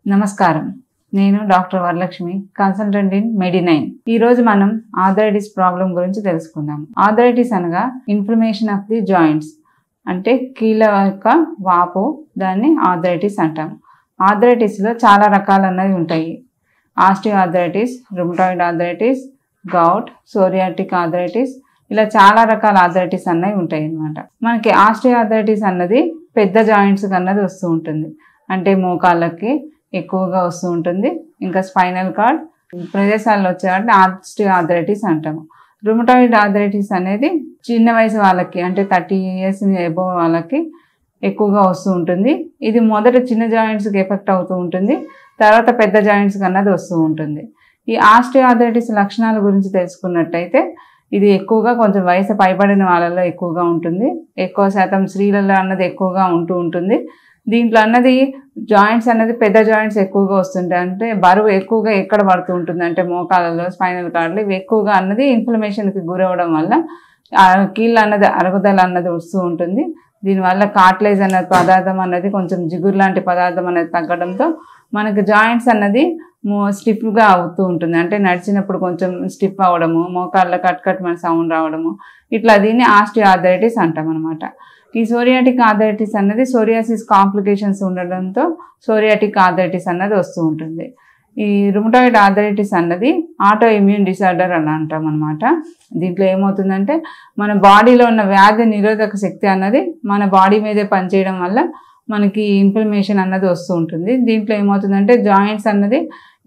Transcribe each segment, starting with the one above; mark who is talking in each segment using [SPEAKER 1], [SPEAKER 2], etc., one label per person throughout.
[SPEAKER 1] నమస్కారం. నేను doctor Varalakshmi, consultant in మెడి9. ఈ రోజు మనం ఆర్థరైటిస్ ప్రాబ్లం గురించి తెలుసుకుందాం. ఆర్థరైటిస్ అనగా ఇన్ఫ్లమేషన్ ఆఫ్ ది జాయింట్స్, అంటే కీళ్ళ యొక్క వాపు, దాన్ని ఆర్థరైటిస్ అంటాం. ఆర్థరైటిస్ లో చాలా రకాలు అన్నవి ఉంటాయి. Osteoarthritis, rheumatoid arthritis, gout, psoriatic arthritis, ఇలా చాలా రకాల ఆర్థరైటిస్ అన్నవి ఉంటాయి అన్నమాట. మనకి ఆస్టియో ఆర్థరైటిస్ అన్నది పెద్ద జాయింట్స్ అన్నది వస్తూ ఉంటుంది, అంటే మోకాళ్ళకి ఎక్కువగా వస్తూ ఉంటుంది. ఇంకా స్పైనల్ కార్డ్ ప్రదేశాల్లో వచ్చేవాటిని ఆస్టియో ఆర్థరైటిస్ అంటాము. రుమటాయిడ్ ఆర్థరైటిస్ అనేది చిన్న వయసు వాళ్ళకి, అంటే 30 years అబోవ్ వాళ్ళకి ఎక్కువగా వస్తూ ఉంటుంది. ఇది మొదట చిన్న జాయింట్స్కి ఎఫెక్ట్ అవుతూ ఉంటుంది, తర్వాత పెద్ద జాయింట్స్కి అన్నది వస్తూ ఉంటుంది. ఈ ఆస్టియో ఆర్థరైటిస్ లక్షణాల గురించి తెలుసుకున్నట్టయితే, ఇది ఎక్కువగా కొంచెం వయసు పైబడిన వాళ్ళలో ఎక్కువగా ఉంటుంది. ఎక్కువ శాతం స్త్రీలలో అన్నది ఎక్కువగా ఉంటూ ఉంటుంది. దీంట్లో అన్నది జాయింట్స్ అన్నది పెద్ద జాయింట్స్ ఎక్కువగా వస్తుంటాయి, అంటే బరువు ఎక్కువగా ఎక్కడ పడుతూ ఉంటుంది అంటే మోకాలలో, స్పైనల్ కార్డులు, ఇవి ఎక్కువగా అన్నది ఇన్ఫ్లమేషన్కి గురవడం వల్ల కీళ్ళ అన్నది అరుగుదల అన్నది వస్తూ ఉంటుంది. దీనివల్ల కార్టిలేజ్ అనే పదార్థం అన్నది కొంచెం జిగురు లాంటి పదార్థం అనేది తగ్గడంతో మనకి జాయింట్స్ అన్నది స్టిఫ్గా అవుతూ ఉంటుంది, అంటే నడిచినప్పుడు కొంచెం స్టిఫ్ అవ్వడము, మోకాళ్ళ కట్ మన సౌండ్ రావడము, ఇట్లా దీన్ని ఆస్టియో ఆర్థరైటిస్ అంటాం అనమాట. ఈ సోరియాటిక్ ఆర్థరైటిస్ అన్నది సోరియాసిస్ కాంప్లికేషన్స్ ఉండడంతో సోరియాటిక్ ఆర్థరైటిస్ అన్నది వస్తూ ఉంటుంది. ఈ రుమటాయిడ్ ఆర్థరైటిస్ అన్నది ఆటో ఇమ్యూన్ డిసార్డర్ అని అంటాం అనమాట. దీంట్లో ఏమవుతుందంటే, మన బాడీలో ఉన్న వ్యాధి నిరోధక శక్తి అన్నది మన బాడీ మీదే పనిచేయడం వల్ల మనకి ఇన్ఫ్లమేషన్ అన్నది వస్తూ ఉంటుంది. దీంట్లో ఏమవుతుందంటే జాయింట్స్ అన్నది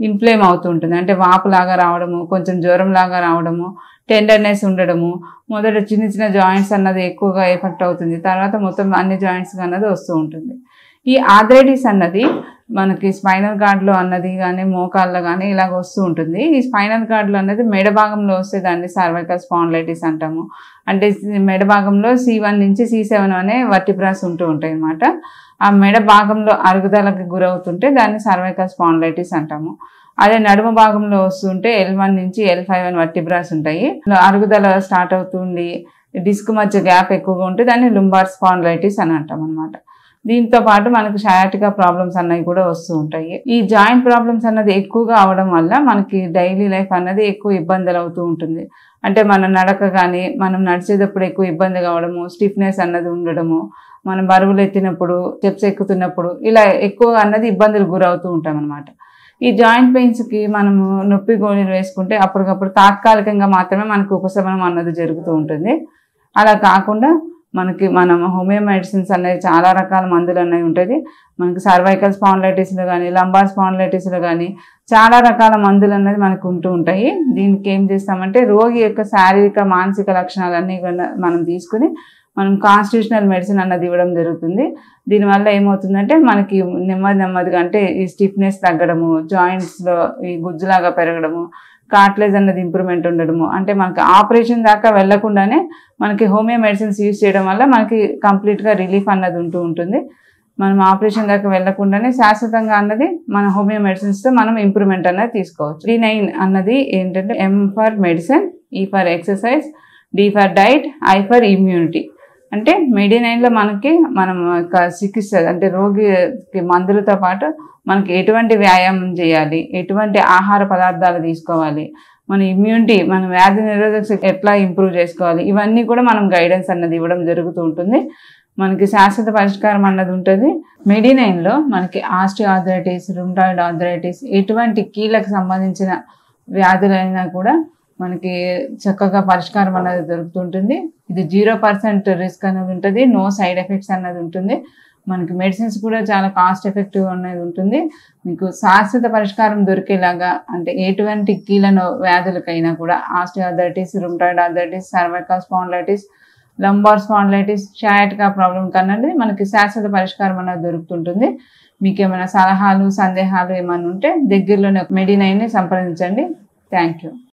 [SPEAKER 1] ఇన్ఫ్లేమ్ అవుతూ ఉంటుంది, అంటే వాపులాగా రావడము, కొంచెం జ్వరం లాగా రావడము, టెండర్నెస్ ఉండడము, మొదట చిన్న చిన్న జాయింట్స్ అన్నది ఎక్కువగా ఎఫెక్ట్ అవుతుంది, తర్వాత మొత్తం అన్ని జాయింట్స్ అన్నది వస్తూ ఉంటుంది. ఈ ఆర్థరైటిస్ అన్నది మనకి స్పైనల్ కార్డ్లో అన్నది కానీ మోకాళ్ళలో కానీ ఇలాగ వస్తూ ఉంటుంది. ఈ స్పైనల్ కార్డ్లో అన్నది మెడ భాగంలో వస్తే దాన్ని సర్వైకల్ స్పాండిలైటిస్ అంటాము. అంటే మెడ భాగంలో C1 నుంచి C7 అనే వర్టిబ్రాస్ ఉంటూ ఉంటాయి అన్నమాట. ఆ మెడ భాగంలో అరుగుదలకి గురవుతుంటే దాన్ని సర్వైకల్ స్పాండిలైటిస్ అంటాము. అదే నడుమ భాగంలో వస్తుంటే L1 నుంచి L5 అని వర్టిబ్రాస్ ఉంటాయి. అరుగుదల స్టార్ట్ అవుతుంది, డిస్క్ మధ్య గ్యాప్ ఎక్కువగా ఉంటే దాన్ని లుంబార్ స్పాండిలైటిస్ అని అంటాం అనమాట. దీంతో పాటు మనకు సయాటికా ప్రాబ్లమ్స్ అన్నవి కూడా వస్తూ ఉంటాయి. ఈ జాయింట్ ప్రాబ్లమ్స్ అన్నది ఎక్కువగా అవడం వల్ల మనకి డైలీ లైఫ్ అన్నది ఎక్కువ ఇబ్బందులు అవుతూ ఉంటుంది. అంటే మన నడక కానీ, మనం నడిచేటప్పుడు ఎక్కువ ఇబ్బంది కావడము, స్టిఫ్నెస్ అన్నది ఉండడము, మనం బరువులు ఎత్తినప్పుడు, స్టెప్స్ ఎక్కుతున్నప్పుడు ఇలా ఎక్కువ అన్నది ఇబ్బందులు గురవుతూ ఉంటాం అనమాట. ఈ జాయింట్ పెయిన్స్కి మనము నొప్పి గోళీలు వేసుకుంటే అప్పటికప్పుడు తాత్కాలికంగా మాత్రమే మనకు ఉపశమనం అన్నది జరుగుతూ ఉంటుంది. అలా కాకుండా మనం హోమియో మెడిసిన్స్ అనేవి చాలా రకాల మందులు అనేవి ఉంటుంది. మనకి సర్వైకల్ స్పాండిలైటిస్లో కానీ, లంబార్ స్పాండిలైటిస్లో కానీ చాలా రకాల మందులు అనేది మనకు ఉంటూ ఉంటాయి. దీనికి ఏం చేస్తామంటే, రోగి యొక్క శారీరక మానసిక లక్షణాలన్నీ మనం తీసుకుని మనం కాన్స్టిట్యూషనల్ మెడిసిన్ అన్నది ఇవ్వడం జరుగుతుంది. దీనివల్ల ఏమవుతుందంటే మనకి నెమ్మదిగా, అంటే ఈ స్టిఫ్నెస్ తగ్గడము, జాయింట్స్లో ఈ గుజ్జులాగా పెరగడము, కార్టిలేజ్ అన్నది ఇంప్రూవ్మెంట్ ఉండడము, అంటే మనకి ఆపరేషన్ దాకా వెళ్లకుండానే మనకి హోమియో మెడిసిన్స్ యూజ్ చేయడం వల్ల మనకి కంప్లీట్గా రిలీఫ్ అన్నది ఉంటూ ఉంటుంది. మనం ఆపరేషన్ దాకా వెళ్లకుండానే శాశ్వతంగా అన్నది మన హోమియో మెడిసిన్స్తో మనం ఇంప్రూవ్మెంట్ అన్నది తీసుకోవచ్చు. మెడి9 అన్నది ఏంటంటే M for medicine, E for exercise, D for diet, I for immunity. అంటే మెడి9లో మనకి మనం చికిత్స, అంటే రోగికి మందులతో పాటు మనకి ఎటువంటి వ్యాయామం చేయాలి, ఎటువంటి ఆహార పదార్థాలు తీసుకోవాలి, మన ఇమ్యూనిటీ, మన వ్యాధి నిరోధక శక్తి ఎట్లా ఇంప్రూవ్ చేసుకోవాలి, ఇవన్నీ కూడా మనం గైడెన్స్ అన్నది ఇవ్వడం జరుగుతూ ఉంటుంది. మనకి శాశ్వత పరిష్కారం అన్నది ఉంటుంది. మెడి9లో మనకి ఆస్టియో ఆర్థరైటిస్, రుమటాయిడ్ ఆర్థరైటిస్, ఎటువంటి కీళ్ళకు సంబంధించిన వ్యాధులైనా కూడా మనకి చక్కగా పరిష్కారం అనేది దొరుకుతుంటుంది. ఇది 0% రిస్క్ అనేది ఉంటుంది, నో సైడ్ ఎఫెక్ట్స్ అన్నది ఉంటుంది. మనకి మెడిసిన్స్ కూడా చాలా కాస్ట్ ఎఫెక్టివ్ అనేది ఉంటుంది. మీకు శాశ్వత పరిష్కారం దొరికేలాగా, అంటే ఎటువంటి కీళ్ళ వ్యాధులకైనా కూడా osteo arthritis, rheumatoid arthritis, cervical spondylitis, lumbar spondylitis, sciatica problem కన్నది మనకి శాశ్వత పరిష్కారం అనేది దొరుకుతుంటుంది. మీకు ఏమైనా సలహాలు, సందేహాలు ఏమైనా ఉంటే దగ్గరలోనే మెడి9ని సంప్రదించండి. Thank you.